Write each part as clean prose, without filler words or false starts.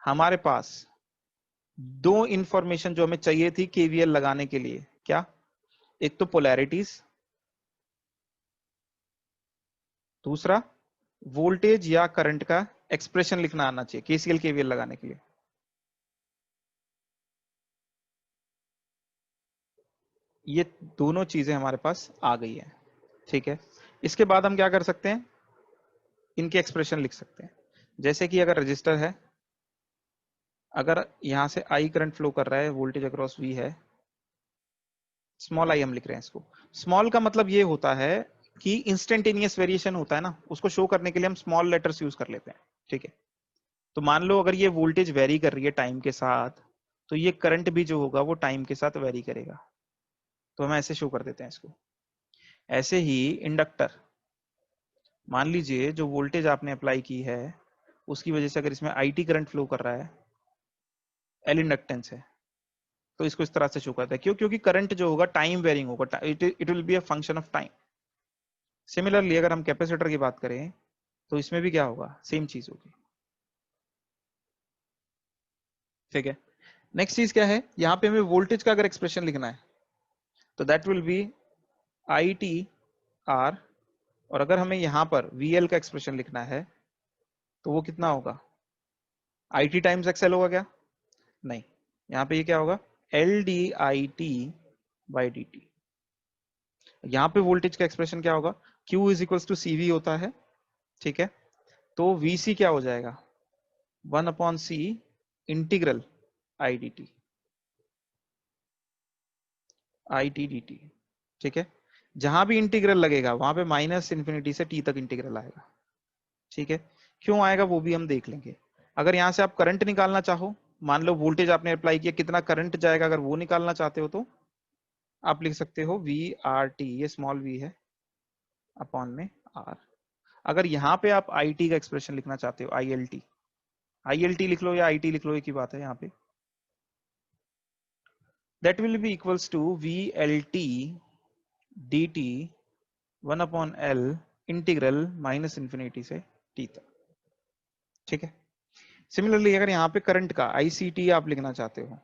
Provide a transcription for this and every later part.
हमारे पास दो इंफॉर्मेशन जो हमें चाहिए थी केवीएल लगाने के लिए, क्या? एक तो पोलैरिटीज, दूसरा वोल्टेज या करंट का एक्सप्रेशन लिखना आना चाहिए केसीएल केवीएल लगाने के लिए। ये दोनों चीजें हमारे पास आ गई है, ठीक है। इसके बाद हम क्या कर सकते हैं, इनके एक्सप्रेशन लिख सकते हैं। जैसे कि अगर रजिस्टर है, अगर यहां से आई करंट फ्लो कर रहा है, वोल्टेज अक्रॉस वी है, स्मॉल आई हम लिख रहे हैं इसको। स्मॉल का मतलब ये होता है कि इंस्टेंटेनियस वेरिएशन होता है ना, उसको शो करने के लिए हम स्मॉल लेटर्स यूज कर लेते हैं, ठीक है। तो मान लो अगर ये वोल्टेज वेरी कर रही है टाइम के साथ, तो ये करंट भी जो होगा वो टाइम के साथ वेरी करेगा, तो हम ऐसे शो कर देते हैं इसको। ऐसे ही इंडक्टर, मान लीजिए जो वोल्टेज आपने अप्लाई की है उसकी वजह से अगर इसमें आईटी करंट फ्लो कर रहा है, एल इंडक्टेंस है, तो इसको इस तरह से शो करता है। क्यों? क्योंकि करंट जो होगा टाइम वेरिंग होगा, it will be a function of time. Similarly अगर हम कैपेसिटर की बात करें तो इसमें भी क्या होगा, सेम चीज होगी, ठीक है। नेक्स्ट चीज क्या है, यहाँ पे हमें वोल्टेज का अगर एक्सप्रेशन लिखना है तो that will be I T R, और अगर हमें यहां पर वीएल का एक्सप्रेशन लिखना है तो वो कितना होगा, आई टी टाइम्स एक्सएल होगा क्या? नहीं, यहाँ पे ये क्या होगा, L D I T by D T. यहाँ पे वोल्टेज का एक्सप्रेशन क्या होगा, Q is equals to CV होता है, ठीक है। तो VC क्या हो जाएगा, 1/C integral I D T, I T D T, ठीक है। जहां भी इंटीग्रल लगेगा वहां पे माइनस इन्फिनिटी से टी तक इंटीग्रल आएगा, ठीक है। क्यों आएगा वो भी हम देख लेंगे। अगर यहां से आप करंट निकालना चाहो, मान लो वोल्टेज आपने अप्लाई किया, कितना करंट जाएगा, अगर वो निकालना चाहते हो तो आप लिख सकते हो वी आर टी, ये स्मॉल वी है, अपॉन में आर। अगर यहाँ पे आप आई टी का एक्सप्रेशन लिखना चाहते हो, I L T, I L T लिख लो या आई टी लिख लो, एक ही बात है यहाँ पे। That will be equals to V L T D T 1/L integral minus infinity से टी तक, ठीक है। सिमिलरली अगर यहाँ पे करंट का ICT आप लिखना चाहते हो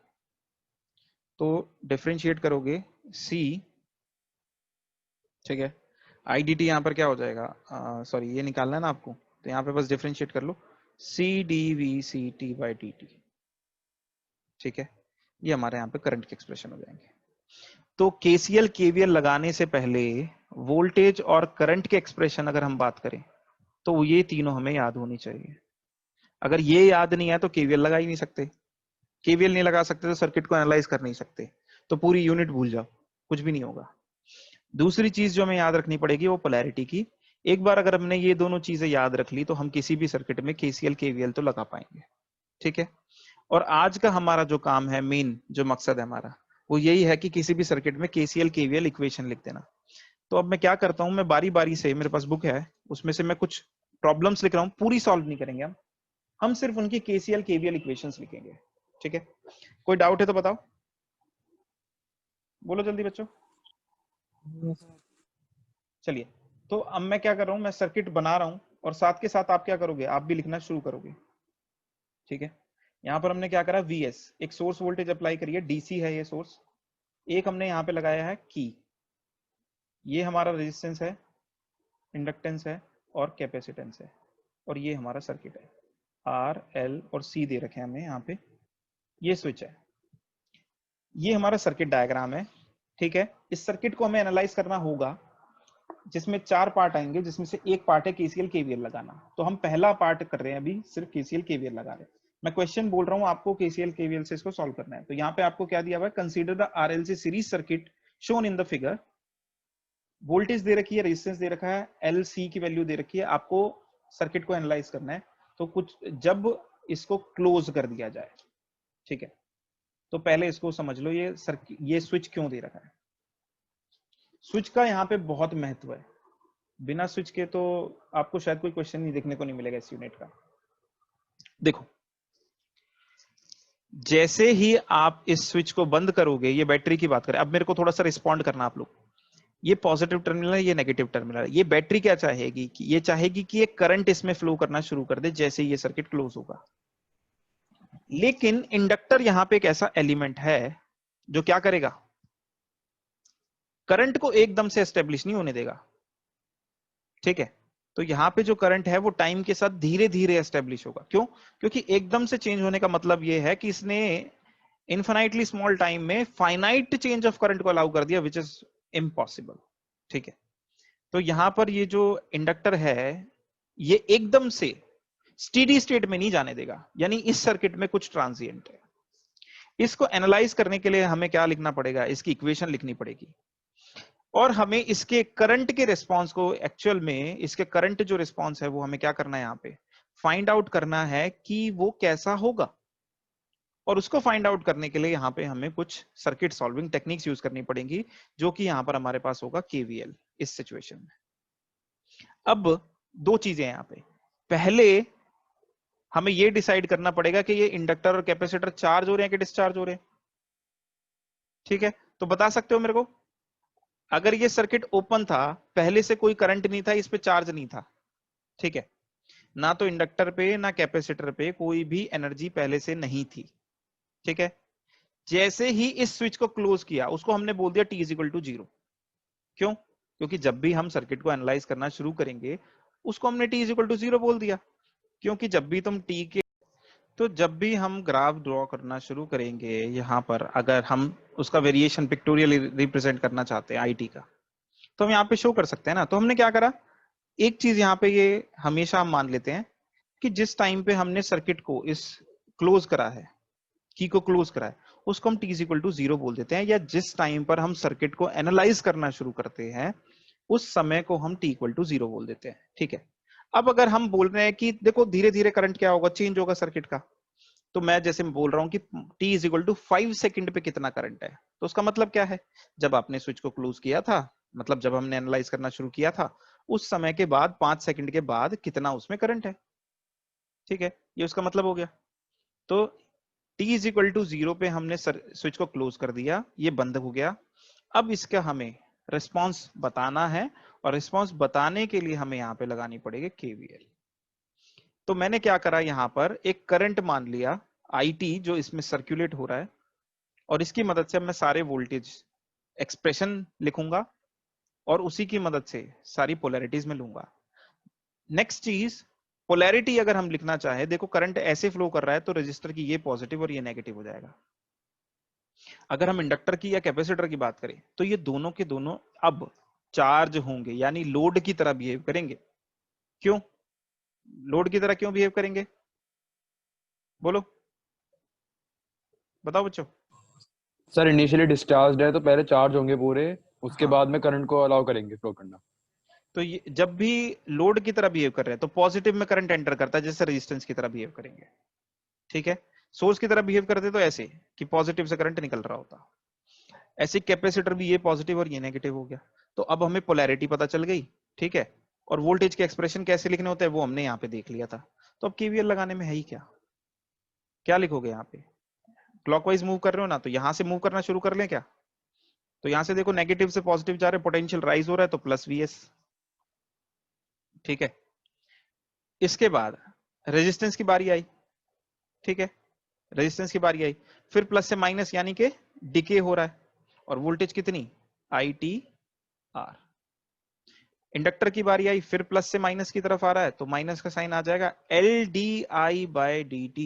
तो डिफरेंशिएट करोगे C, ठीक है। IDT यहाँ पर क्या हो जाएगा, सॉरी ये निकालना है ना आपको, तो यहाँ पे बस डिफरेंशिएट कर लो CdVCT बाई dt, ठीक है। ये हमारे यहाँ पे करंट के एक्सप्रेशन हो जाएंगे। तो KCL KVL लगाने से पहले वोल्टेज और करंट के एक्सप्रेशन अगर हम बात करें तो ये तीनों हमें याद होनी चाहिए। अगर ये याद नहीं है तो KVL लगा ही नहीं सकते, केवीएल नहीं लगा सकते तो सर्किट को एनालाइज कर नहीं सकते, तो पूरी यूनिट भूल जाओ, कुछ भी नहीं होगा। दूसरी चीज जो हमें याद रखनी पड़ेगी वो पोलैरिटी की। एक बार अगर हमने ये दोनों चीजें याद रख ली तो हम किसी भी सर्किट में केसीएल केवीएल तो लगा पाएंगे, ठीक है। और आज का हमारा जो काम है, मेन जो मकसद है हमारा, वो यही है कि किसी भी सर्किट में केसीएल केवीएल इक्वेशन लिख देना। तो अब मैं क्या करता हूं, मैं बारी बारी से, मेरे पास बुक है उसमें से मैं कुछ प्रॉब्लम्स लिख रहा हूं, पूरी सॉल्व नहीं करेंगे हम सिर्फ उनकी केसीएल केवीएल इक्वेशंस लिखेंगे, ठीक है। कोई डाउट है तो बताओ, बोलो जल्दी बच्चों। चलिए, तो अब मैं क्या कर रहा हूं, मैं सर्किट बना रहा हूं और साथ के साथ आप क्या करोगे, आप भी लिखना शुरू करोगे, ठीक है। यहां पर हमने क्या करा, VS एक सोर्स वोल्टेज अप्लाई करिए, DC है ये सोर्स, एक हमने यहाँ पे लगाया है की, ये हमारा रेजिस्टेंस है, इंडक्टेंस है और कैपेसिटेंस है, और ये हमारा सर्किट है, R L और C दे रखे हैं हमने यहाँ पे, ये स्विच है, ये हमारा सर्किट डायग्राम है, ठीक है। इस सर्किट को हमें एनालाइज करना होगा, जिसमें 4 पार्ट आएंगे, जिसमें से एक पार्ट है केसीएल केवीएल लगाना। तो हम पहला पार्ट कर रहे हैं अभी, सिर्फ केसीएल केवीएल लगा रहे हैं। मैं क्वेश्चन बोल रहा हूं, आपको केसीएल केवीएल से इसको सॉल्व करना है। तो यहाँ पे आपको क्या दिया हुआ है, consider the RLC series circuit shown in the figure, voltage दे रखी है, रेजिस्टेंस दे रखा है, एल सी की वैल्यू दे रखी है, आपको सर्किट को एनालाइज करना है। तो कुछ जब इसको क्लोज कर दिया जाए, ठीक है, तो पहले इसको समझ लो, ये स्विच क्यों दे रखा है। स्विच का यहाँ पे बहुत महत्व है, बिना स्विच के तो आपको शायद कोई क्वेश्चन नहीं देखने को नहीं मिलेगा इस यूनिट का। देखो, जैसे ही आप इस स्विच को बंद करोगे, ये बैटरी की बात करें, अब मेरे को थोड़ा सा रिस्पॉन्ड करना आप लोग, ये पॉजिटिव टर्मिनल है, ये नेगेटिव टर्मिनल है। ये बैटरी क्या चाहेगी कि ये चाहेगी कि ये करंट इसमें फ्लो करना शुरू कर दे जैसे ही ये सर्किट क्लोज होगा। लेकिन इंडक्टर यहां पे एक ऐसा एलिमेंट है जो क्या करेगा, करंट को एकदम से एस्टेब्लिश नहीं होने देगा। ठीक है, तो यहां पे जो करंट है वो टाइम के साथ धीरे धीरे एस्टेब्लिश होगा। क्यों? क्योंकि एकदम से चेंज होने का मतलब ये है कि इसने इनफाइनाइटली स्मॉल टाइम में फाइनाइट चेंज ऑफ करंट को अलाउ कर दिया, विच इज इम्पॉसिबल। ठीक है, तो यहां पर ये जो इंडक्टर है ये एकदम से स्टीडी स्टेट में नहीं जाने देगा, यानी इस सर्किट में कुछ ट्रांजिएंट है। इसको एनालाइज करने के लिए हमें क्या लिखना पड़ेगा, इसकी इक्वेशन लिखनी पड़ेगी, और हमें इसके करंट के रिस्पॉन्स को, एक्चुअल में इसके करंट जो रिस्पॉन्स है वो हमें क्या करना है, यहां पे फाइंड आउट करना है कि वो कैसा होगा। और उसको फाइंड आउट करने के लिए यहां पे हमें कुछ सर्किट सॉल्विंग टेक्निक्स यूज करनी पड़ेंगी, जो कि यहां पर हमारे पास होगा केवीएल इस सिचुएशन में। अब दो चीजें यहां पे, पहले हमें ये डिसाइड करना पड़ेगा कि ये इंडक्टर और कैपेसिटर चार्ज हो रहे हैं कि डिस्चार्ज हो रहे हैं। ठीक है, तो बता सकते हो मेरे को, अगर ये सर्किट ओपन था, पहले से कोई करंट नहीं था, इस पे चार्ज नहीं था, ठीक है, ना तो इंडक्टर पे ना कैपेसिटर पे कोई भी एनर्जी पहले से नहीं थी। ठीक है, जैसे ही इस स्विच को क्लोज किया उसको हमने बोल दिया t इज इक्वल टू 0। क्यों? क्योंकि जब भी हम सर्किट को एनालाइज करना शुरू करेंगे उसको हमने t इज इक्वल टू 0 बोल दिया, क्योंकि जब भी तुम t के, तो जब भी हम ग्राफ ड्रॉ करना शुरू करेंगे यहां पर, अगर हम उसका वेरिएशन पिक्टोरियल रिप्रेजेंट करना चाहते हैं IT का, तो हम यहाँ पे शो कर सकते हैं ना। तो हमने क्या करा, एक चीज यहाँ पे ये हमेशा हम मान लेते हैं कि जिस टाइम पे हमने सर्किट को इस क्लोज करा है, की को क्लोज करा है, उसको हम t इज इक्वल टू 0 बोल देते हैं, या जिस टाइम पर हम सर्किट को एनालाइज करना शुरू करते हैं उस समय को हम t इक्वल टू 0 बोल देते हैं। ठीक है, अब अगर हम बोल रहे हैं कि देखो धीरे धीरे करंट क्या होगा, चेंज होगा सर्किट का, तो मैं जैसे बोल रहा हूं कि t is equal to 5 second पे कितना करंट है, तो उसका मतलब क्या है, जब आपने स्विच को क्लोज किया था, मतलब जब हमने एनालाइज करना शुरू किया था, उस समय के बाद 5 सेकंड के बाद कितना उसमें करंट है। ठीक है, ये उसका मतलब हो गया। तो t इज इक्वल टू 0 पे हमने स्विच को क्लोज कर दिया, ये बंद हो गया। अब इसका हमें रिस्पॉन्स बताना है, और रिस्पॉन्स बताने के लिए हमें यहाँ पे लगानी पड़ेगी केवीएल। तो मैंने क्या करा, यहाँ पर एक करंट मान लिया IT जो इसमें सर्कुलेट हो रहा है, और इसकी मदद से मैं सारे वोल्टेज एक्सप्रेशन लिखूंगा और उसी की मदद से सारी पोलैरिटीज में लूंगा। नेक्स्ट चीज, पोलैरिटी अगर हम लिखना चाहे, देखो करंट ऐसे फ्लो कर रहा है तो रजिस्टर की ये पॉजिटिव और ये नेगेटिव हो जाएगा। अगर हम इंडक्टर की या कैपेसिटर की बात करें तो ये दोनों के दोनों अब चार्ज होंगे, यानी लोड की तरह बिहेव करेंगे। क्यों लोड की तरह क्यों बिहेव करेंगे, बोलो, बताओ बच्चों। सर इनिशियली डिस्चार्ज है तो पहले चार्ज होंगे पूरे, उसके हाँ, बाद में करंट को अलाउ करेंगे फ्लो करना। तो ये जब भी लोड की तरह बिहेव कर रहे हैं तो पॉजिटिव में करंट एंटर करता है, जैसे रेजिस्टेंस की तरह बिहेव करेंगे। ठीक है, सोर्स की तरह बिहेव करते तो ऐसे कि पॉजिटिव से करंट निकल रहा होता, ऐसे कैपेसिटर भी ये पॉजिटिव और ये नेगेटिव हो गया। तो अब हमें पोलैरिटी पता चल गई। ठीक है, और वोल्टेज के एक्सप्रेशन कैसे लिखने होते हैं वो हमने यहाँ पे देख लिया था। तो अब केवीएल लगाने में है ही क्या, क्या लिखोगे यहाँ पे, क्लॉकवाइज मूव कर रहे हो ना, तो यहां से मूव करना शुरू कर लें क्या। तो यहां से देखो नेगेटिव से पॉजिटिव जा रहे, पोटेंशियल राइज हो रहा है तो प्लस VS। ठीक है, इसके बाद रेजिस्टेंस की बारी आई। ठीक है, रेजिस्टेंस की बारी आई, फिर प्लस से माइनस यानी कि डिके हो रहा है, और वोल्टेज कितनी ITR। इंडक्टर की बारी आई, फिर प्लस से माइनस की तरफ आ रहा है तो माइनस का साइन आ जाएगा LDI/dt।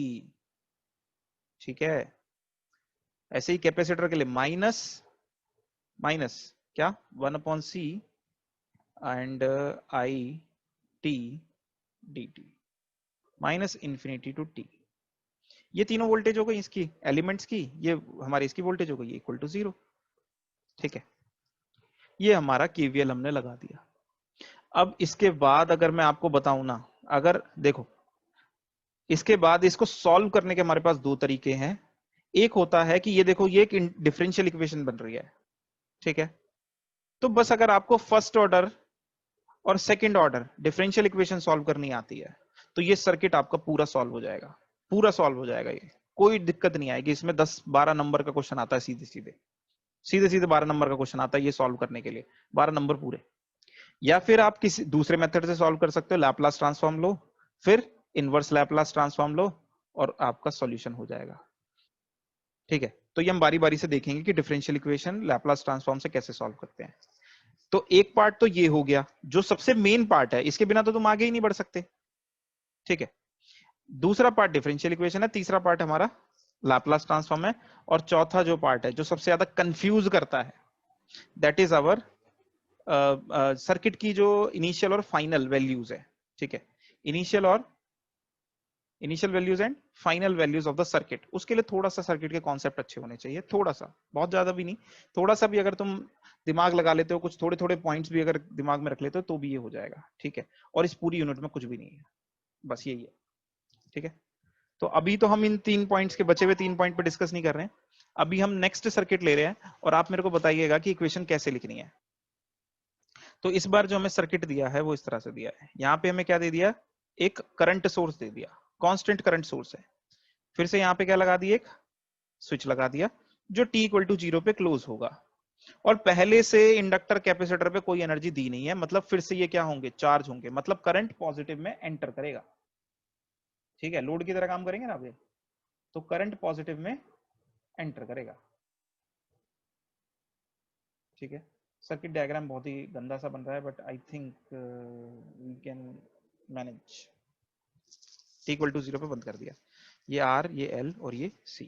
ठीक है, ऐसे ही कैपेसिटर के लिए माइनस माइनस क्या 1/C and ITdt minus infinity to t। ये तीनों वोल्टेज हो गई इसकी एलिमेंट्स की, ये हमारी इसकी वोल्टेज हो गई इक्वल टू 0। ठीक है, ये हमारा केवीएल हमने लगा दिया। अब इसके बाद अगर मैं आपको बताऊं ना, अगर देखो इसके बाद इसको सॉल्व करने के हमारे पास दो तरीके हैं। एक होता है कि ये देखो ये एक डिफरेंशियल इक्वेशन बन रही है। ठीक है, तो बस अगर आपको फर्स्ट ऑर्डर और second order differential equation solve करनी आती है तो ये सर्किट आपका पूरा सॉल्व हो जाएगा, पूरा सॉल्व हो जाएगा, ये कोई दिक्कत नहीं आएगी। इसमें 10-12 नंबर का क्वेश्चन आता है, सीधे सीधे सीधे सीधे 12 नंबर का क्वेश्चन आता है ये सॉल्व करने के लिए, 12 नंबर पूरे। या फिर आप किसी दूसरे मेथड से सॉल्व कर सकते हो, लैपलास ट्रांसफॉर्म लो, फिर इनवर्स लैपलास ट्रांसफॉर्म लो, और आपका सॉल्यूशन हो जाएगा। ठीक है, तो ये हम बारी बारी से देखेंगे कि डिफरेंशियल इक्वेशन लैपलास ट्रांसफॉर्म से कैसे सॉल्व करते हैं। तो एक पार्ट तो ये हो गया जो सबसे मेन पार्ट है, इसके बिना तो तुम आगे ही नहीं बढ़ सकते। ठीक है, दूसरा पार्ट डिफरेंशियल इक्वेशन है, तीसरा पार्ट हमारा लैपलास ट्रांसफॉर्म है, और चौथा जो पार्ट है जो सबसे ज्यादा कंफ्यूज करता है दैट इज आवर सर्किट की जो इनिशियल और फाइनल वैल्यूज है। ठीक है, initial values and final values of the circuit, उसके लिए थोड़ा सा सर्किट के कॉन्सेप्ट अच्छे होने चाहिए, थोड़ा सा, बहुत ज्यादा भी नहीं, थोड़ा सा भी अगर तुम दिमाग लगा लेते हो, कुछ थोड़े थोड़े पॉइंट्स भी अगर दिमाग में रख लेते हो तो भी ये हो जाएगा। ठीक है, और इस पूरी यूनिट में कुछ भी नहीं है, बस यही है। ठीक है, तो अभी तो हम इन 3 पॉइंट्स के बचे हुए 3 पॉइंट पे डिस्कस नहीं कर रहे हैं, अभी हम नेक्स्ट सर्किट ले रहे हैं, और आप मेरे को बताइएगा कि इक्वेशन कैसे लिखनी है। तो इस बार जो हमें सर्किट दिया है वो इस तरह से दिया है, यहाँ पे हमें क्या दे दिया, एक करंट सोर्स दे दिया, कांस्टेंट करंट सोर्स है, फिर से यहाँ पे क्या लगा दिया, एक स्विच लगा दिया जो t इक्वल टू 0 पे क्लोज होगा, और पहले से इंडक्टर कैपेसिटर पे कोई एनर्जी दी नहीं है, मतलब फिर से ये क्या होंगे, चार्ज होंगे, मतलब करंट पॉजिटिव में एंटर करेगा। ठीक है, लोड की तरह काम करेंगे ना आप ये, तो करंट पॉजिटिव में एंटर करेगा। ठीक है, सर्किट डायग्राम बहुत ही गंदा सा बन रहा है, but I think we can manage. t equal to 0 पे बंद कर दिया, ये R, ये L और ये C।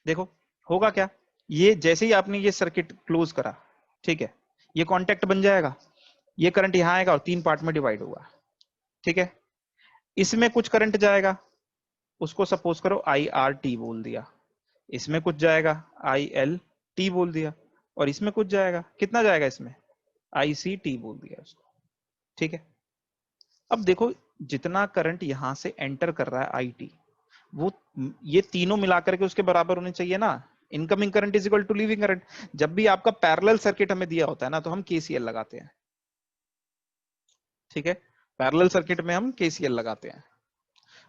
देखो होगा क्या, ये जैसे ही आपने ये सर्किट क्लोज करा, ठीक है, ये कॉन्टेक्ट बन जाएगा, ये करंट यहां आएगा और 3 पार्ट में डिवाइड होगा। ठीक है, इसमें कुछ करंट जाएगा, उसको सपोज करो IRT बोल दिया, इसमें कुछ जाएगा ILT बोल दिया, और इसमें कुछ जाएगा, कितना जाएगा इसमें, ICT बोल दिया उसको। ठीक है, अब देखो जितना करंट यहां से एंटर कर रहा है IT, वो ये तीनों मिलाकर के उसके बराबर होने चाहिए ना, incoming current is equal to leaving current. जब भी आपका पैरेलल सर्किट हमें दिया होता है ना, तो हम KCL लगाते हैं। ठीक है, पैरेलल सर्किट में हम KCL लगाते हैं,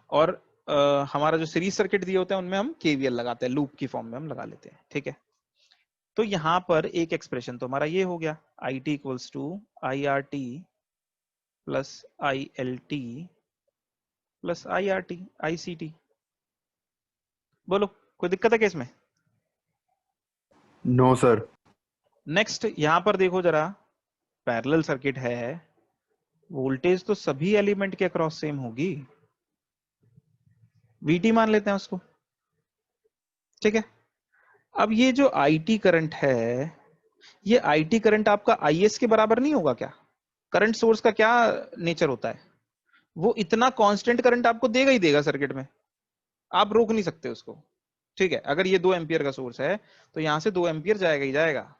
और हमारा जो सीरीज सर्किट दिए होते हैं उनमें हम KVL लगाते हैं, लूप की फॉर्म में हम लगा लेते हैं। ठीक है, तो यहां पर एक एक्सप्रेशन तो हमारा ये हो गया, IT equals to IRT plus ILT plus IRT ICT। बोलो कोई दिक्कत है क्या इसमें? No sir. नेक्स्ट यहां पर देखो जरा, पैरेलल सर्किट है, वोल्टेज तो सभी एलिमेंट के अक्रॉस सेम होगी, VT मान लेते हैं उसको। ठीक है, अब ये जो IT करंट है, ये IT करंट आपका IS के बराबर नहीं होगा क्या? करंट सोर्स का क्या नेचर होता है, वो इतना कांस्टेंट करंट आपको देगा ही देगा सर्किट में, आप रोक नहीं सकते उसको। ठीक है, अगर ये 2 एम्पियर का सोर्स है तो यहां से 2 एम्पियर जाएगा ही जाएगा,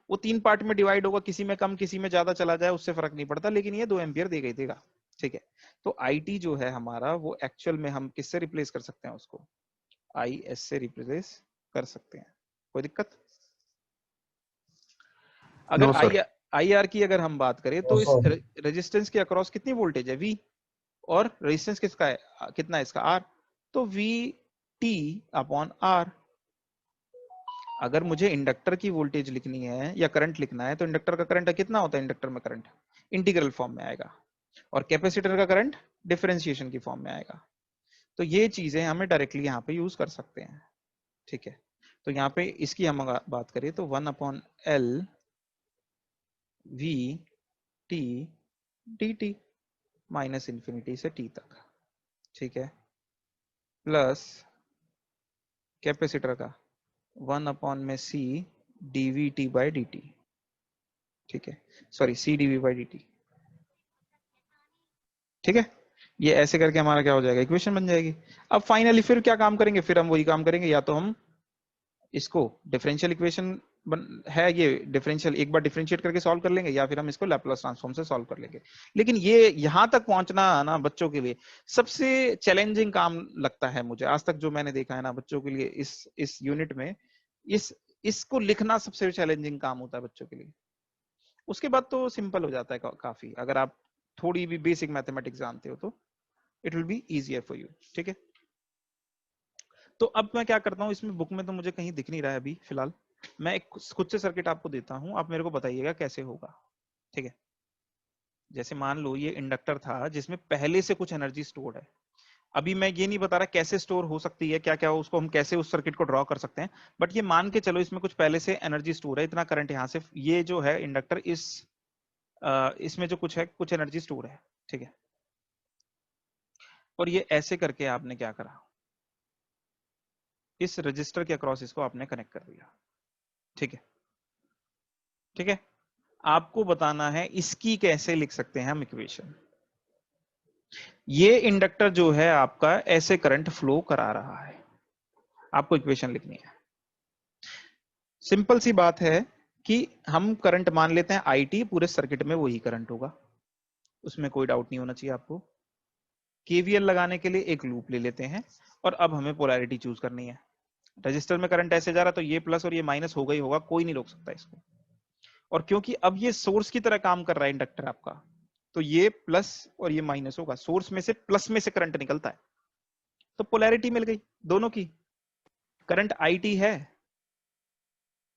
वो 3 पार्ट में डिवाइड होगा, किसी में कम किसी में ज्यादा चला जाए उससे फर्क नहीं पड़ता, लेकिन ये 2 एम्पियर देगा ही देगा। ठीक है, तो IT जो है हमारा, वो एक्चुअल में हम किससे रिप्लेस कर सकते हैं उसको, IS से रिप्लेस कर सकते हैं। कोई दिक्कत? अगर नो सर। IR की अगर हम बात करें नो तो इस सर। रेजिस्टेंस के अक्रॉस कितनी वोल्टेज है, V, और रेजिस्टेंस किसका है, कितना है इसका, R, तो VT अपॉन R। अगर मुझे इंडक्टर की वोल्टेज लिखनी है या करंट लिखना है, तो इंडक्टर का करंट कितना होता है, इंडक्टर में करंट इंटीग्रल फॉर्म में आएगा, और कैपेसिटर का करंट डिफरेंशिएशन की फॉर्म में आएगा। तो ये चीजें हमें डायरेक्टली यहाँ पे यूज कर सकते हैं। ठीक है, तो यहाँ पे इसकी हम बात करें तो 1/L VT dt minus infinity से t तक। ठीक है, प्लस कैपेसिटर का 1/C dVt by dt। ठीक है, sorry C dV by dt। ठीक है, ये ऐसे करके हमारा क्या हो जाएगा, इक्वेशन बन जाएगी। अब फाइनली फिर क्या काम करेंगे, फिर हम वही काम करेंगे, या तो हम इसको डिफरेंशियल इक्वेशन है ये डिफरेंशियल, एक बार डिफरेंशिएट करके सॉल्व कर लेंगे, या फिर हम इसको लैपलास ट्रांसफॉर्म से सॉल्व कर लेंगे। लेकिन ये यहां तक पहुंचना ना बच्चों के लिए सबसे चैलेंजिंग काम लगता है मुझे, आज तक जो मैंने देखा है ना बच्चों के लिए, इस यूनिट में इसको लिखना सबसे चैलेंजिंग काम होता है बच्चों के लिए। उसके बाद तो सिंपल हो जाता है काफी, अगर आप थोड़ी भी बेसिक मैथमेटिक्स जानते हो तो it will be easier for you. ठीक है, तो अब मैं क्या करता हूँ, इसमें बुक में तो मुझे कहीं दिख नहीं रहा है अभी फिलहाल, मैं एक खुद से सर्किट आपको देता हूँ, आप मेरे को बताइएगा कैसे होगा। ठीक है, जैसे मान लो ये इंडक्टर था जिसमें पहले से कुछ एनर्जी स्टोर्ड है, अभी मैं ये नहीं बता रहा कैसे स्टोर हो सकती है, क्या क्या उसको हम कैसे उस सर्किट को ड्रॉ कर सकते हैं, बट ये मान के चलो इसमें कुछ पहले से एनर्जी स्टोर है, इतना करंट यहाँ से, ये जो है इंडक्टर इसमें जो कुछ है, कुछ एनर्जी स्टोर है, ठीक है। और ये ऐसे करके आपने क्या करा, इस रजिस्टर के अक्रॉस इसको आपने कनेक्ट कर दिया, ठीक है। ठीक है, आपको बताना है इसकी कैसे लिख सकते हैं हम इक्वेशन। ये इंडक्टर जो है आपका ऐसे करंट फ्लो करा रहा है, आपको इक्वेशन लिखनी है। सिंपल सी बात है कि हम करंट मान लेते हैं IT, पूरे सर्किट में वही करंट होगा, उसमें कोई डाउट नहीं होना चाहिए आपको। KVL लगाने के लिए एक लूप ले लेते हैं, और अब हमें पोलैरिटी चूज करनी है। रजिस्टर में करंट ऐसे जा रहा, तो ये प्लस और ये माइनस होगा ही होगा, कोई नहीं रोक सकता इसको। और क्योंकि अब ये सोर्स की तरह काम कर रहा है इंडक्टर आपका, तो ये प्लस और ये माइनस होगा, सोर्स में से प्लस में से करंट निकलता है, तो पोलैरिटी मिल गई दोनों की। करंट IT है,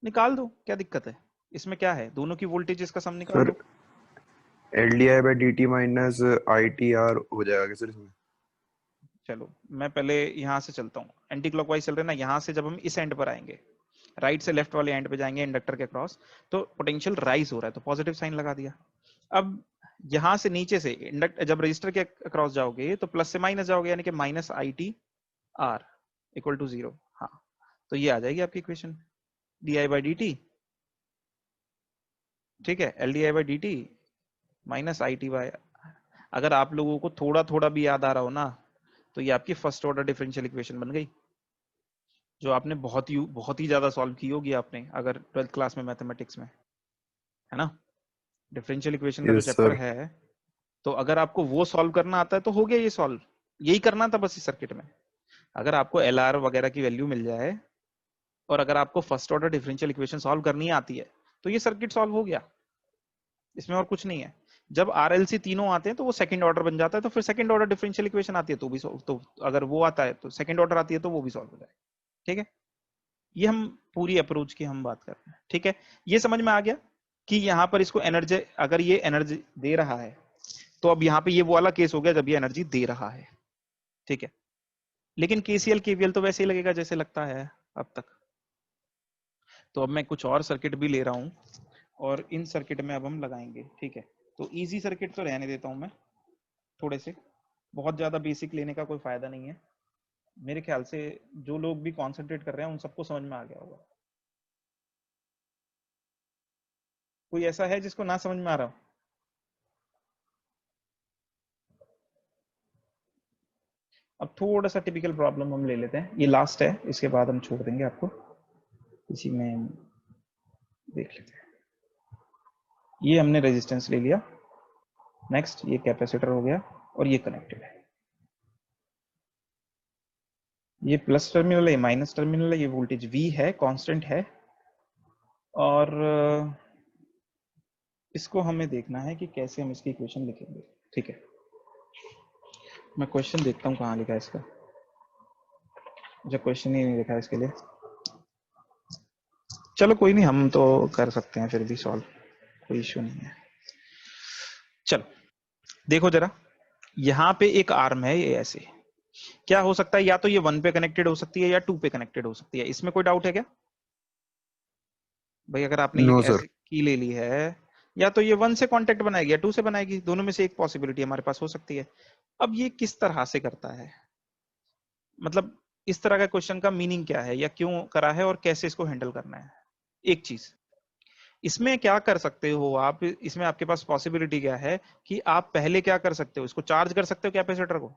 निकाल दो, क्या दिक्कत है इसमें, क्या है, दोनों की वोल्टेज का सम निकाल सर दो। LDI/dt माइनस ITR हो जाएगा क्या सर इसमें? चलो मैं पहले यहां से चलता हूँ, एंटी क्लॉकवाइज चल रहे हैं ना, यहां से जब हम इस एंड पर आएंगे, राइट से लेफ्ट वाले एंड पे जाएंगे इंडक्टर के क्रॉस, तो पोटेंशियल राइज हो रहा है, तो पॉजिटिव साइन लगा दिया। अब यहां से नीचे से इंडक्टर, जब रजिस्टर के क्रॉस जाओगे तो प्लस से माइनस जाओगे, यानी कि माइनस ITR इक्वल टू 0। हाँ, तो ये आ जाएगी आपकी इक्वेशन, di/dt, ठीक है, LDI/dt माइनस ITY। अगर आप लोगों को थोड़ा थोड़ा भी याद आ रहा हो ना, तो ये आपकी फर्स्ट ऑर्डर डिफरेंशियल इक्वेशन बन गई, जो आपने बहुत ही ज्यादा सॉल्व की होगी आपने, अगर 12th क्लास में मैथमेटिक्स में, है ना। डिफरेंशियल इक्वेशन का जो यस चैप्टर सर। है, तो अगर आपको वो सॉल्व करना आता है तो हो गया ये सॉल्व, यही करना था बस इस सर्किट में। अगर आपको LR वगैरह की वैल्यू मिल जाए, और अगर आपको first order differential equation solve करनी आती है, तो ये सर्किट सॉल्व हो गया, इसमें और कुछ नहीं है। जब RLC तीनों आते हैं तो वो सेकंड ऑर्डर बन जाता है, तो फिर सेकंड ऑर्डर डिफरेंशियल इक्वेशन आती है तो भी तो अगर वो आता है तो सेकंड ऑर्डर आती है तो वो भी सॉल्व हो जाए, ठीक है। ये हम पूरी अप्रोच की हम बात कर रहे हैं, ठीक है। ये समझ में आ गया कि यहाँ पर इसको एनर्जी, अगर ये एनर्जी दे रहा है, तो अब यहाँ पे ये वो वाला केस हो गया जब ये एनर्जी दे रहा है, ठीक है। लेकिन KCL KVL तो वैसे ही लगेगा जैसे लगता है अब तक। तो अब मैं कुछ और सर्किट भी ले रहा हूँ, और इन सर्किट में अब हम लगाएंगे, ठीक है। तो इजी सर्किट तो रहने देता हूँ मैं, थोड़े से, बहुत ज्यादा बेसिक लेने का कोई फायदा नहीं है। मेरे ख्याल से जो लोग भी कॉन्सेंट्रेट कर रहे हैं उन सबको समझ में आ गया होगा। कोई ऐसा है जिसको ना समझ में आ रहा हो? अब थोड़ा सा टिपिकल प्रॉब्लम हम ले लेते हैं, ये लास्ट है, इसके बाद हम छोड़ देंगे आपको, इसी में देख लेते हैं। ये हमने रेजिस्टेंस ले लिया, नेक्स्ट ये कैपेसिटर हो गया, और ये कनेक्टेड है, ये प्लस टर्मिनल है, माइनस टर्मिनल है, ये वोल्टेज V है, कांस्टेंट है, और इसको हमें देखना है कि कैसे हम इसकी इक्वेशन लिखेंगे, ठीक है। मैं क्वेश्चन देखता हूँ कहाँ लिखा है इसका, मुझे क्वेश्चन ही नहीं लिखा है इसके लिए। चलो कोई नहीं, हम तो कर सकते हैं फिर भी सॉल्व, कोई इश्यू नहीं है। चलो देखो जरा, यहाँ पे एक आर्म है, ये ऐसे क्या हो सकता है, या तो ये 1 पे कनेक्टेड हो सकती है या 2 पे कनेक्टेड हो सकती है, इसमें कोई डाउट है क्या भाई? अगर आपने ये नो सर। ऐसे की ले ली है, या तो ये 1 से कांटेक्ट बनाएगी या 2 से बनाएगी, दोनों में से एक पॉसिबिलिटी हमारे पास हो सकती है। अब ये किस तरह से करता है, मतलब इस तरह का क्वेश्चन का मीनिंग क्या है, या क्यों करा है, और कैसे इसको हैंडल करना है। एक चीज इसमें क्या कर सकते हो आप, इसमें आपके पास पॉसिबिलिटी क्या है कि आप पहले क्या कर सकते हो, इसको चार्ज कर सकते हो कैपेसिटर को,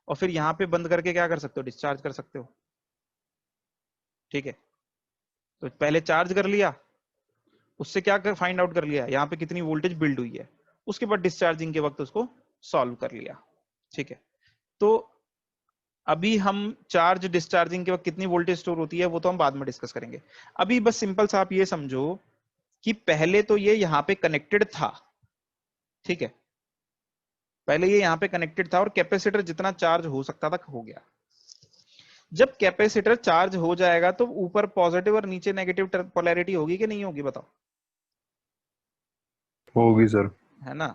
और फिर यहाँ पे बंद करके क्या कर सकते हो, डिस्चार्ज कर सकते हो, ठीक है। तो पहले चार्ज कर लिया, उससे क्या फाइंड आउट कर लिया यहाँ पे कितनी वोल्टेज बिल्ड हुई है, उसके बाद डिस्चार्जिंग के वक्त उसको सॉल्व कर लिया, ठीक है। तो अभी हम चार्ज डिस्चार्जिंग के वक्त कितनी वोल्टेज स्टोर होती है वो तो हम बाद में डिस्कस करेंगे। अभी बस सिंपल सा आप ये समझो कि पहले तो ये यहाँ पे कनेक्टेड था, ठीक है, पहले ये यहाँ पे कनेक्टेड था, और कैपेसिटर जितना चार्ज हो सकता था हो गया। जब कैपेसिटर चार्ज हो जाएगा तो ऊपर पॉजिटिव और नीचे नेगेटिव पोलैरिटी होगी कि नहीं होगी, बताओ? होगी सर। है ना।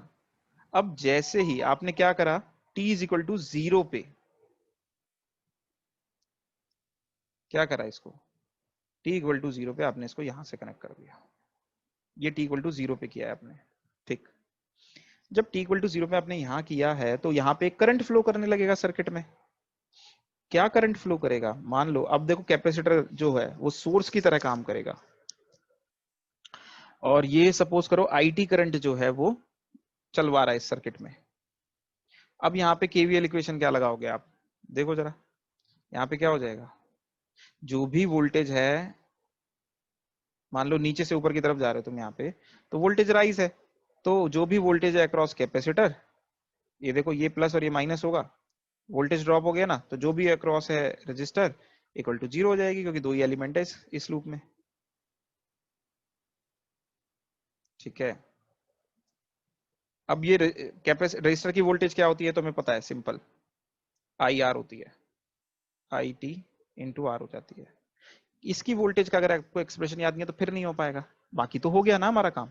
अब जैसे ही आपने क्या करा, t इज इक्वल टू 0 पे क्या करा इसको, t इक्वल टू 0 पे आपने इसको यहां से कनेक्ट कर दिया, ये t इक्वल टू 0 पे किया है आपने। ठीक, जब t इक्वल टू 0 पे आपने यहां किया है तो यहाँ पे करंट फ्लो करने लगेगा सर्किट में। क्या करंट फ्लो करेगा, मान लो अब देखो कैपेसिटर जो है वो सोर्स की तरह काम करेगा, और ये सपोज करो IT करंट जो है वो चलवा रहा है इस सर्किट में। अब यहाँ पे KVL इक्वेशन क्या लगाओगे आप, देखो जरा, यहाँ पे क्या हो जाएगा, जो भी वोल्टेज है, मान लो नीचे से ऊपर की तरफ जा रहे हो तुम यहाँ पे, तो वोल्टेज राइज है, तो जो भी वोल्टेज है अक्रॉस कैपेसिटर, ये देखो ये प्लस और ये माइनस होगा, वोल्टेज ड्रॉप हो गया ना, तो जो भी अक्रॉस है रजिस्टर इक्वल टू 0 हो जाएगी, क्योंकि दो ही एलिमेंट है इस लूप में। ठीक है, अब ये रजिस्टर की वोल्टेज क्या होती है तुम्हें पता है, सिंपल IR होती है, IT इंटू R हो जाती है। इसकी वोल्टेज का अगर आपको एक्सप्रेशन याद नहीं है तो फिर नहीं हो पाएगा, बाकी तो हो गया ना हमारा काम।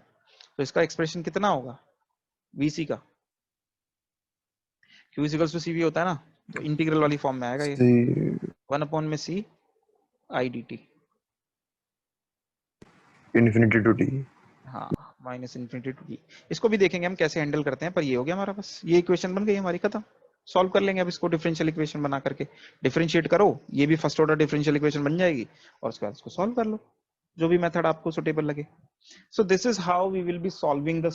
तो इसका एक्सप्रेशन कितना होगा, VC का Q इक्वल्स टू CV होता है ना, तो इंटीग्रल वाली फॉर्म में आएगा ये, सी 1 में C IDT। Infinity to T. हाँ, -∞ टू t। इसको भी देखेंगे हम कैसे हैंडल करते हैं, पर ये हो गया हमारा, बस ये इक्वेशन बन गई हमारी, खत्म। सॉल्व कर लेंगे अब इसको डिफरेंशियल इक्वेशन बना करके, डिफरेंशिएट करो, ये भी फर्स्ट ऑर्डर डिफरेंशियल इक्वेशन बन जाएगी, और उसके बाद इसको सॉल्व कर लो, जो भी मेथड आपको सुटेबल लगे। So this is how we will be solving the